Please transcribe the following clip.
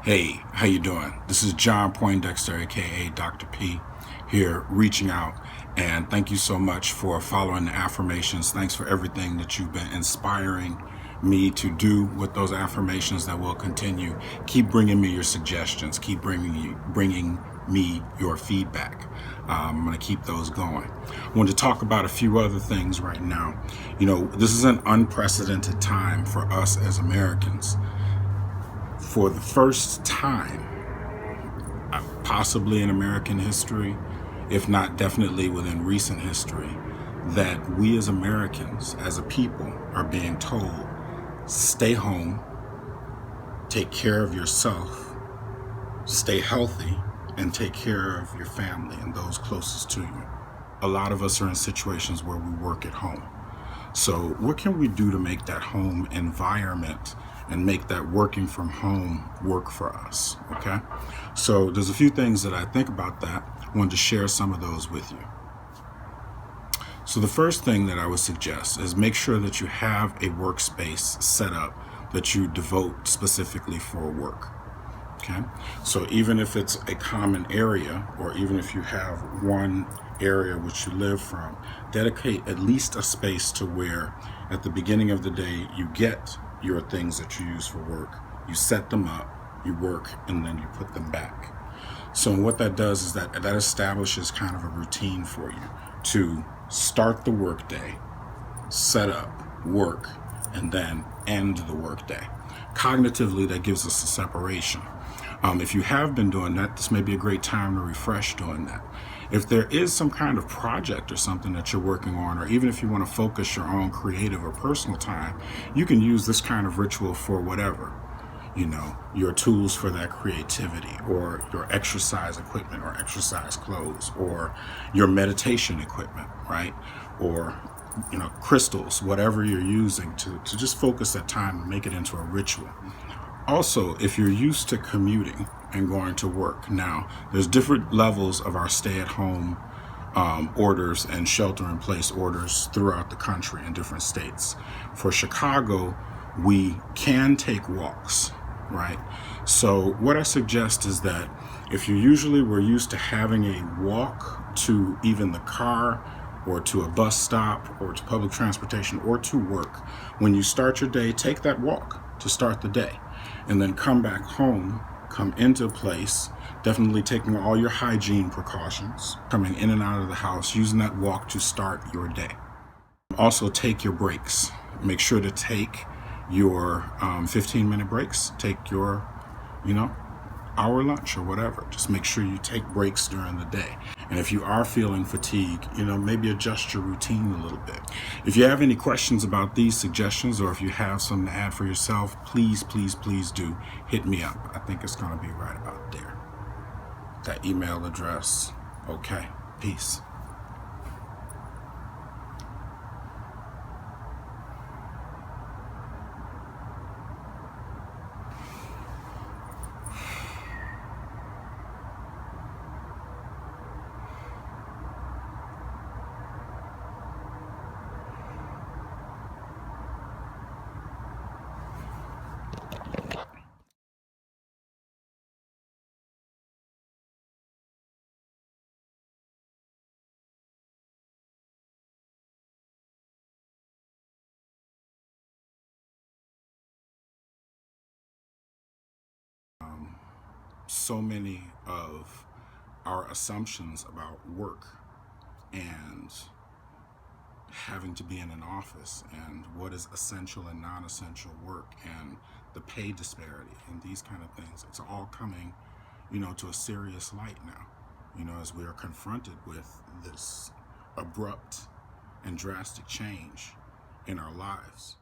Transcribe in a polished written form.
Hey, how you doing? This is John Poindexter, aka Dr. P, here reaching out, and thank you so much for following the affirmations. Thanks for everything that you've been inspiring me to do with those affirmations that will continue. Keep bringing me your suggestions. Keep bringing me your feedback. I'm going to keep those going. I want to talk about a few other things right now. This is an unprecedented time for us as Americans. For the first time, possibly in American history, if not definitely within recent history, that we as Americans, as a people, are being told, stay home, take care of yourself, stay healthy, and take care of your family and those closest to you. A lot of us are in situations where we work at home. So what can we do to make that home environment and make that working from home work for us? Okay. So there's a few things that I think about that. I wanted to share some of those with you. So the first thing that I would suggest is make sure that you have a workspace set up that you devote specifically for work. Okay. So even if it's a common area, or even if you have one area which you live from, dedicate at least a space to where at the beginning of the day you get your things that you use for work, you set them up, you work, and then you put them back. So what that does is that establishes kind of a routine for you to start the work day, set up, work, and then end the work day. Cognitively, that gives us a separation. If you have been doing that, this may be a great time to refresh doing that. If there is some kind of project or something that you're working on, or even if you want to focus your own creative or personal time, you can use this kind of ritual for whatever. Your tools for that creativity, or your exercise equipment or exercise clothes, or your meditation equipment, right? Or, crystals, whatever you're using to just focus that time and make it into a ritual. Also, if you're used to commuting and going to work, now there's different levels of our stay-at-home orders and shelter-in-place orders throughout the country in different states. For Chicago, we can take walks, right? So what I suggest is that if you usually were used to having a walk to even the car, or to a bus stop, or to public transportation, or to work, when you start your day, take that walk to start the day. And then come back home, come into place, definitely taking all your hygiene precautions, coming in and out of the house, using that walk to start your day. Also, take your breaks. Make sure to take your 15-minute breaks. Take your, hour lunch or whatever. Just make sure you take breaks during the day. And if you are feeling fatigue, maybe adjust your routine a little bit. If you have any questions about these suggestions, or if you have something to add for yourself, please do hit me up. I think it's going to be right about there. That email address. Okay. Peace. So many of our assumptions about work and having to be in an office, and what is essential and non-essential work, and the pay disparity and these kind of things, it's all coming to a serious light now, as we are confronted with this abrupt and drastic change in our lives.